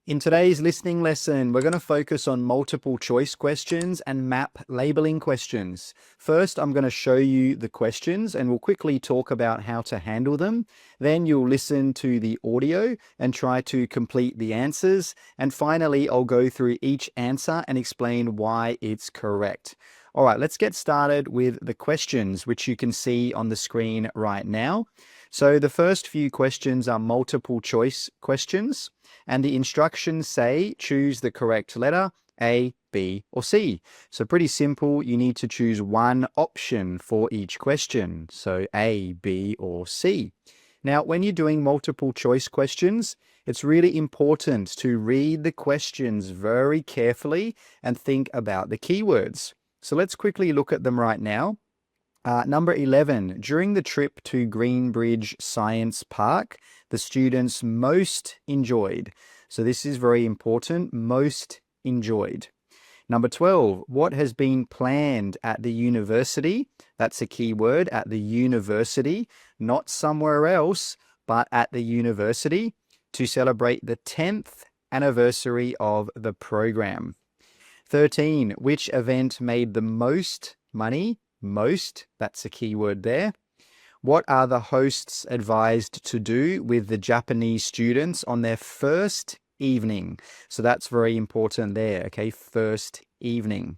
In today's listening lesson, we're going to focus on multiple choice questions and map labeling questions. First, I'm going to show you the questions and we'll quickly talk about how to handle them. Then you'll listen to the audio and try to complete the answers. And finally, I'll go through each answer and explain why it's correct. All right, let's get started with the questions, which you can see on the screen right now. So the first few questions are multiple choice questions. And the instructions say choose the correct letter, A, B, or C. So pretty simple. You need to choose one option for each question. So A, B, or C. Now, when you're doing multiple choice questions, it's really important to read the questions very carefully and think about the keywords. So let's quickly look at them right now. Number 11, during the trip to Greenbridge Science Park, the students most enjoyed. So this is very important, most enjoyed. Number 12, what has been planned at the university? That's a key word, at the university, not somewhere else, but at the university, to celebrate the 10th anniversary of the program. 13, which event made the most money? Most, that's a key word there. What are the hosts advised to do with the Japanese students on their first evening? So that's very important there, okay? First evening.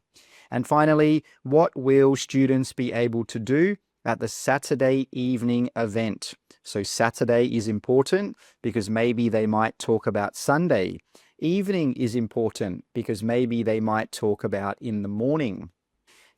And finally, what will students be able to do at the Saturday evening event? So Saturday is important because maybe they might talk about Sunday. Evening is important because maybe they might talk about in the morning.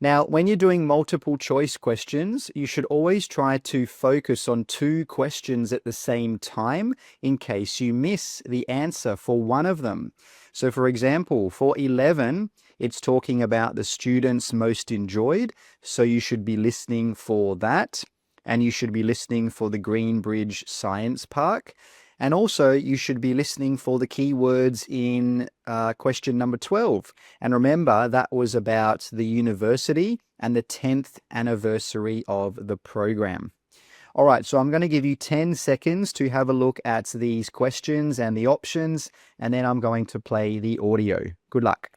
Now, when you're doing multiple choice questions, you should always try to focus on two questions at the same time in case you miss the answer for one of them. So for example, for 11, it's talking about the students most enjoyed. So you should be listening for that. And you should be listening for the Greenbridge Science Park. And also, you should be listening for the keywords in question number 12. And remember, that was about the university and the 10th anniversary of the program. All right, so I'm going to give you 10 seconds to have a look at these questions and the options, and then I'm going to play the audio. Good luck.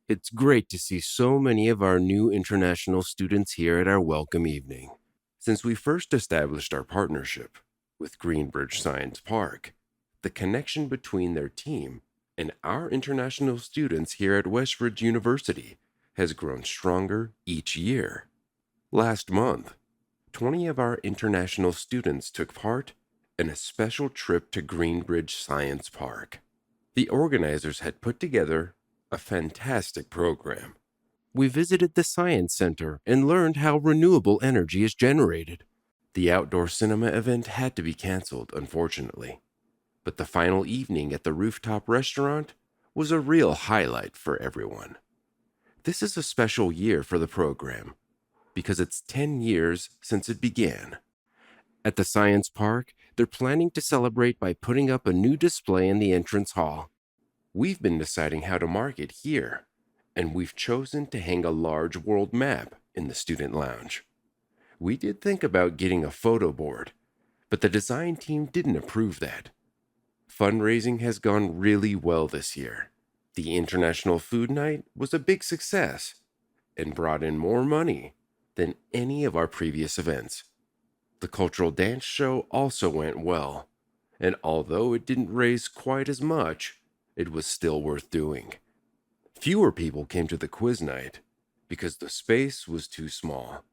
It's great to see so many of our new international students here at our welcome evening. Since we first established our partnership with Greenbridge Science Park, the connection between their team and our international students here at Westridge University has grown stronger each year. Last month, 20 of our international students took part in a special trip to Greenbridge Science Park. The organizers had put together a fantastic program. We visited the Science Center and learned how renewable energy is generated. The outdoor cinema event had to be canceled, unfortunately, but the final evening at the rooftop restaurant was a real highlight for everyone. This is a special year for the program because it's 10 years since it began. At the Science Park, they're planning to celebrate by putting up a new display in the entrance hall. We've been deciding how to mark it here, and we've chosen to hang a large world map in the student lounge. We did think about getting a photo board, but the design team didn't approve that. Fundraising has gone really well this year. The International Food Night was a big success and brought in more money than any of our previous events. The cultural dance show also went well, and although it didn't raise quite as much, it was still worth doing. Fewer people came to the quiz night because the space was too small,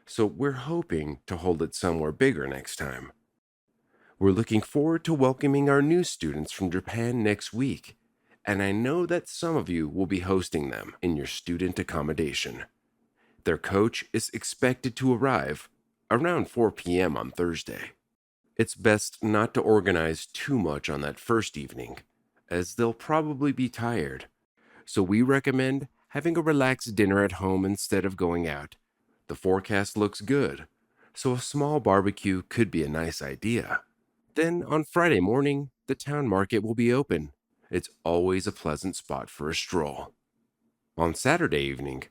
so we're hoping to hold it somewhere bigger next time. We're looking forward to welcoming our new students from Japan next week, and I know that some of you will be hosting them in your student accommodation. Their coach is expected to arrive around 4 p.m. on Thursday. It's best not to organize too much on that first evening, as they'll probably be tired. So we recommend having a relaxed dinner at home instead of going out. The forecast looks good, so a small barbecue could be a nice idea. Then on Friday morning, the town market will be open. It's always a pleasant spot for a stroll. On Saturday evening,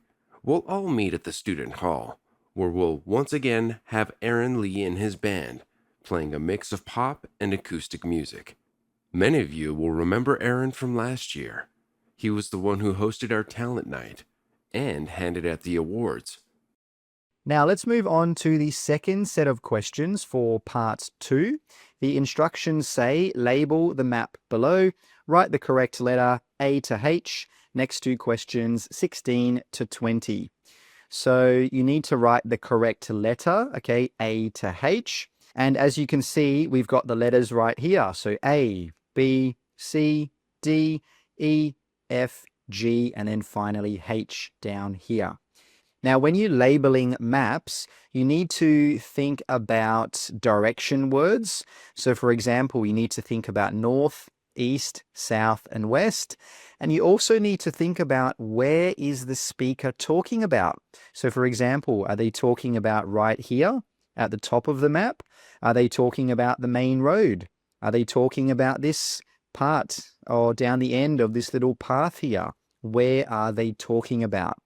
We'll all meet at the student hall, where we'll once again have Aaron Lee and his band playing a mix of pop and acoustic music. Many of you will remember Aaron from last year. He was the one who hosted our talent night and handed out the awards. Now let's move on to the second set of questions for part 2. The instructions say label the map below, write the correct letter A to H next to questions 16 to 20. So you need to write the correct letter, okay, A to H. And as you can see, we've got the letters right here. So A, B, C, D, E, F, G, and then finally H down here. Now, when you're labeling maps, you need to think about direction words. So for example, you need to think about north, east, south, and west. And you also need to think about where is the speaker talking about. So for example, are they talking about right here at the top of the map? Are they talking about the main road? Are they talking about this part or down the end of this little path here? Where are they talking about?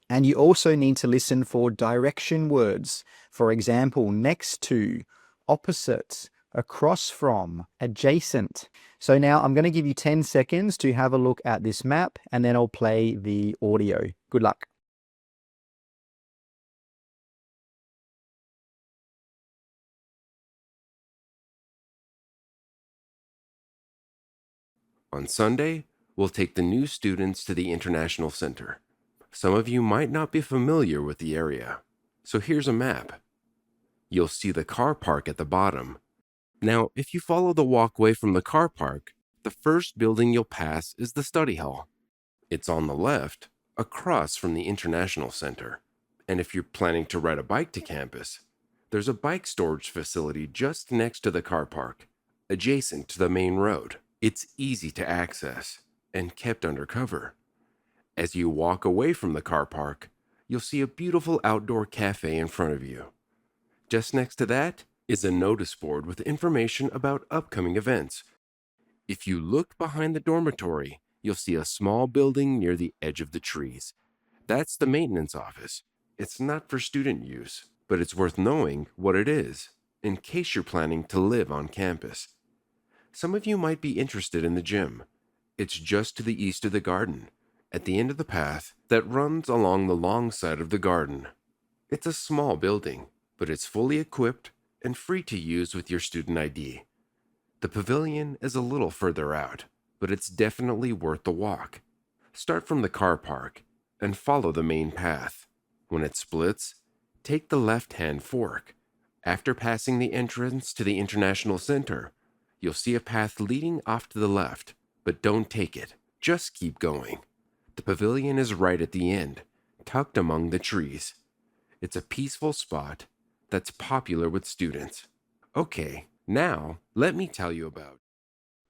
And you also need to listen for direction words. For example, next to, opposite, across from, adjacent. So now I'm going to give you 10 seconds to have a look at this map, and then I'll play the audio. Good luck. On Sunday, we'll take the new students to the International Center. Some of you might not be familiar with the area, so here's a map. You'll see the car park at the bottom. Now, if you follow the walkway from the car park, the first building you'll pass is the study hall. It's on the left, across from the International Center. And if you're planning to ride a bike to campus, there's a bike storage facility just next to the car park, adjacent to the main road. It's easy to access and kept under cover. As you walk away from the car park, you'll see a beautiful outdoor cafe in front of you. Just next to that is a notice board with information about upcoming events. If you look behind the dormitory, you'll see a small building near the edge of the trees. That's the maintenance office. It's not for student use, but it's worth knowing what it is in case you're planning to live on campus. Some of you might be interested in the gym. It's just to the east of the garden, at the end of the path that runs along the long side of the garden. It's a small building, but it's fully equipped and free to use with your student ID. The pavilion is a little further out, but it's definitely worth the walk. Start from the car park and follow the main path. When it splits, take the left-hand fork. After passing the entrance to the International Center, you'll see a path leading off to the left, but don't take it. Just keep going. The pavilion is right at the end, tucked among the trees. It's a peaceful spot that's popular with students. Okay, now let me tell you about.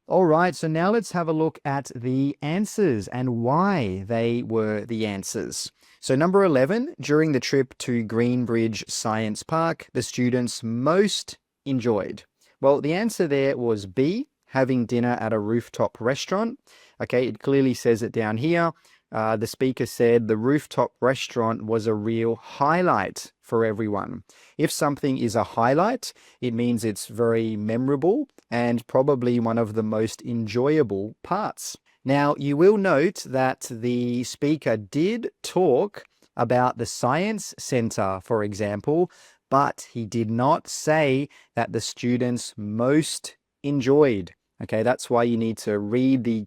All right, so now let's have a look at the answers and why they were the answers. So number 11, during the trip to Greenbridge Science Park, the students most enjoyed. Well, the answer there was B, having dinner at a rooftop restaurant. Okay, it clearly says it down here. The speaker said the rooftop restaurant was a real highlight for everyone. If something is a highlight, it means it's very memorable and probably one of the most enjoyable parts. Now, you will note that the speaker did talk about the Science Center, for example, but he did not say that the students most enjoyed. Okay, that's why you need to read the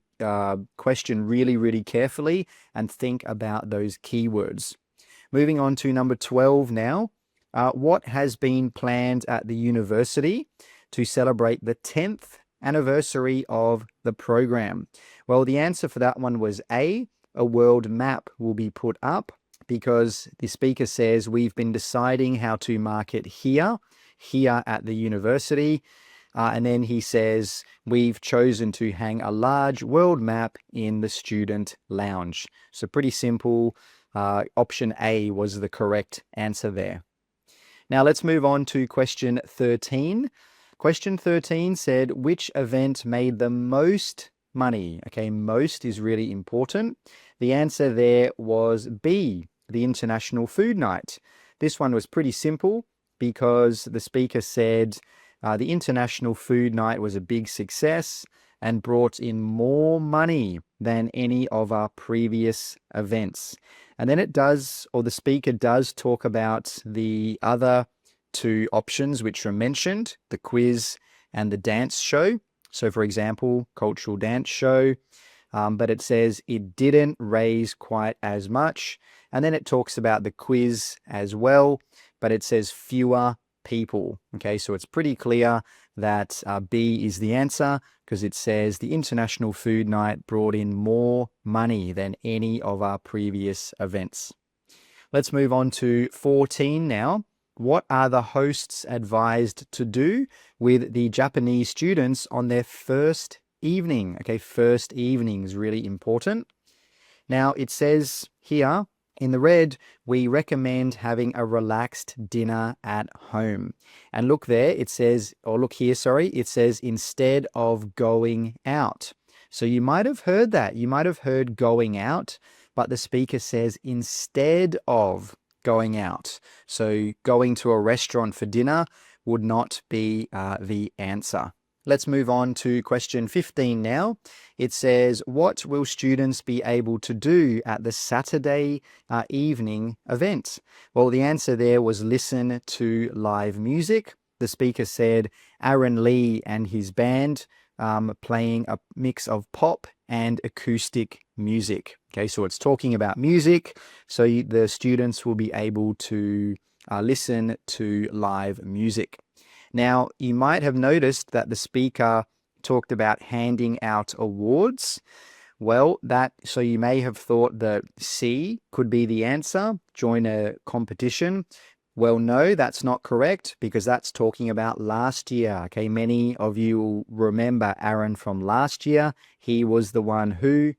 question really carefully and think about those keywords. Moving on to number 12 now. What has been planned at the university to celebrate the 10th anniversary of the program? Well, the answer for that one was A, a world map will be put up, because the speaker says we've been deciding how to mark it here at the university. And then he says, we've chosen to hang a large world map in the student lounge. So pretty simple. Option A was the correct answer there. Now let's move on to question 13. Question 13 said, which event made the most money? Okay, most is really important. The answer there was B, the International Food Night? This one was pretty simple because the speaker said the International Food Night was a big success and brought in more money than any of our previous events. And then the speaker does talk about the other two options which were mentioned, the quiz and the dance show. So for example, cultural dance show, but it says it didn't raise quite as much. And then it talks about the quiz as well, but it says fewer people. Okay, so it's pretty clear that B is the answer because it says the International Food Night brought in more money than any of our previous events. Let's move on to 14 now. What are the hosts advised to do with the Japanese students on their first evening? Okay, first evening is really important. Now it says here in the red, we recommend having a relaxed dinner at home. And look there, it says, or look here, sorry, it says instead of going out. So you might have heard that. You might have heard going out, but the speaker says instead of going out. So going to a restaurant for dinner would not be the answer. Let's move on to question 15 now. It says, what will students be able to do at the Saturday evening event? Well, the answer there was listen to live music. The speaker said Aaron Lee and his band playing a mix of pop and acoustic music. Okay, so it's talking about music. So the students will be able to listen to live music. Now, you might have noticed that the speaker talked about handing out awards. Well, so you may have thought that C could be the answer, join a competition. Well, no, that's not correct because that's talking about last year. Okay, many of you will remember Aaron from last year. He was the one who...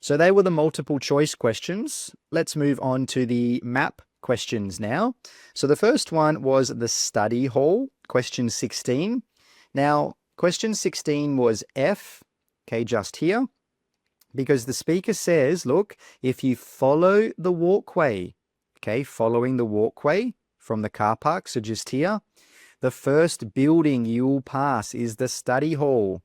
So they were the multiple choice questions. Let's move on to the map questions now. So the first one was the study hall, question 16. Now, question 16 was F, okay, just here, because the speaker says, look, if you follow the walkway, okay, following the walkway from the car park, so just here, the first building you'll pass is the study hall.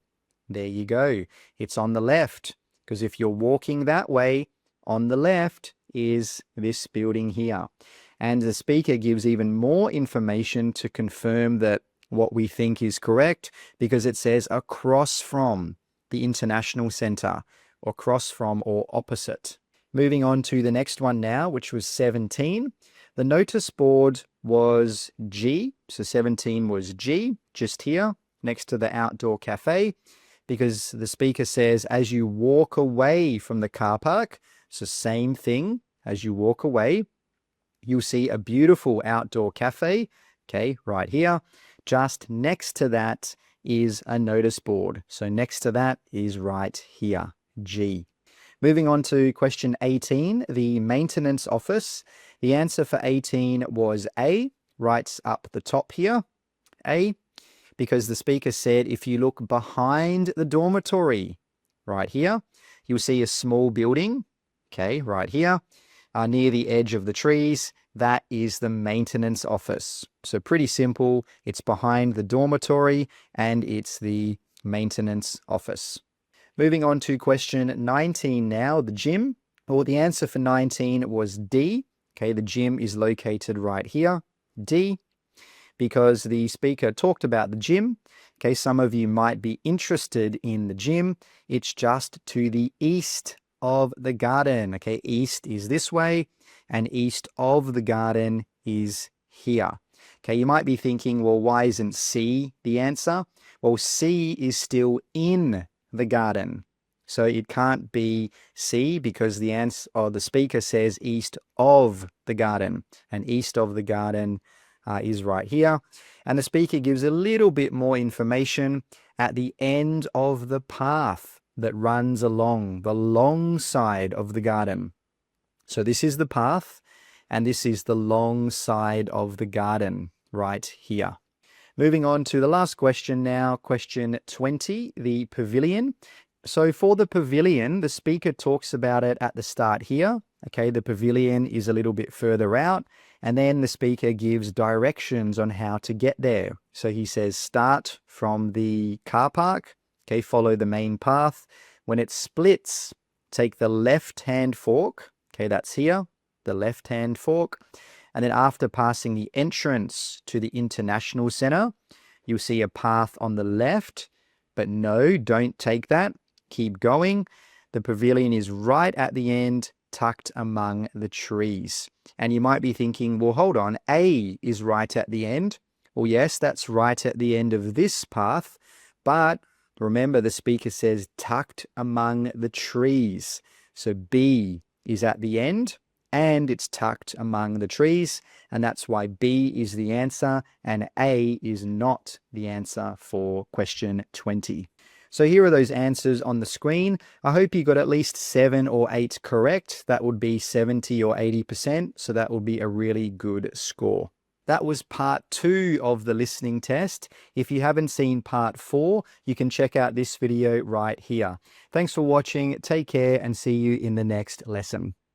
There you go. It's on the left, because if you're walking that way, on the left is this building here. And the speaker gives even more information to confirm that what we think is correct, because it says across from the International Center, or across from or opposite. Moving on to the next one now, which was 17. The notice board was G. So 17 was G, just here, next to the outdoor cafe, because the speaker says as you walk away from the car park, so same thing, as you walk away, you'll see a beautiful outdoor cafe, okay, right here. Just next to that is a notice board. So next to that is right here, G. Moving on to question 18, the maintenance office. The answer for 18 was A, right up the top here, A, because the speaker said if you look behind the dormitory, right here, you'll see a small building, okay, right here, near the edge of the trees. That is the maintenance office. So pretty simple. It's behind the dormitory and it's the maintenance office. Moving on to question 19 now, the gym. Well, the answer for 19 was D. Okay, the gym is located right here, D, because the speaker talked about the gym. Okay, some of you might be interested in the gym. It's just to the east of the garden. Okay, east is this way and east of the garden is here. Okay, you might be thinking, well, why isn't C the answer? Well, C is still in the garden. So it can't be C because the answer, or the speaker says east of the garden, and east of the garden is right here. And the speaker gives a little bit more information at the end of the path that runs along the long side of the garden. So this is the path, and this is the long side of the garden right here. Moving on to the last question now, question 20, the pavilion. So for the pavilion, the speaker talks about it at the start here, Okay, the pavilion is a little bit further out. And then the speaker gives directions on how to get there. So he says, start from the car park. Okay, follow the main path. When it splits, take the left-hand fork. Okay, that's here, the left-hand fork. And then after passing the entrance to the International Center, you'll see a path on the left. But no, don't take that. Keep going. The pavilion is right at the end, tucked among the trees. And you might be thinking, well, hold on, A is right at the end. Well, yes, that's right at the end of this path. But remember, the speaker says tucked among the trees. So B is at the end and it's tucked among the trees. And that's why B is the answer and A is not the answer for question 20. So here are those answers on the screen. I hope you got at least 7 or 8 correct. That would be 70 or 80%. So that would be a really good score. That was part 2 of the listening test. If you haven't seen part 4, you can check out this video right here. Thanks for watching. Take care and see you in the next lesson.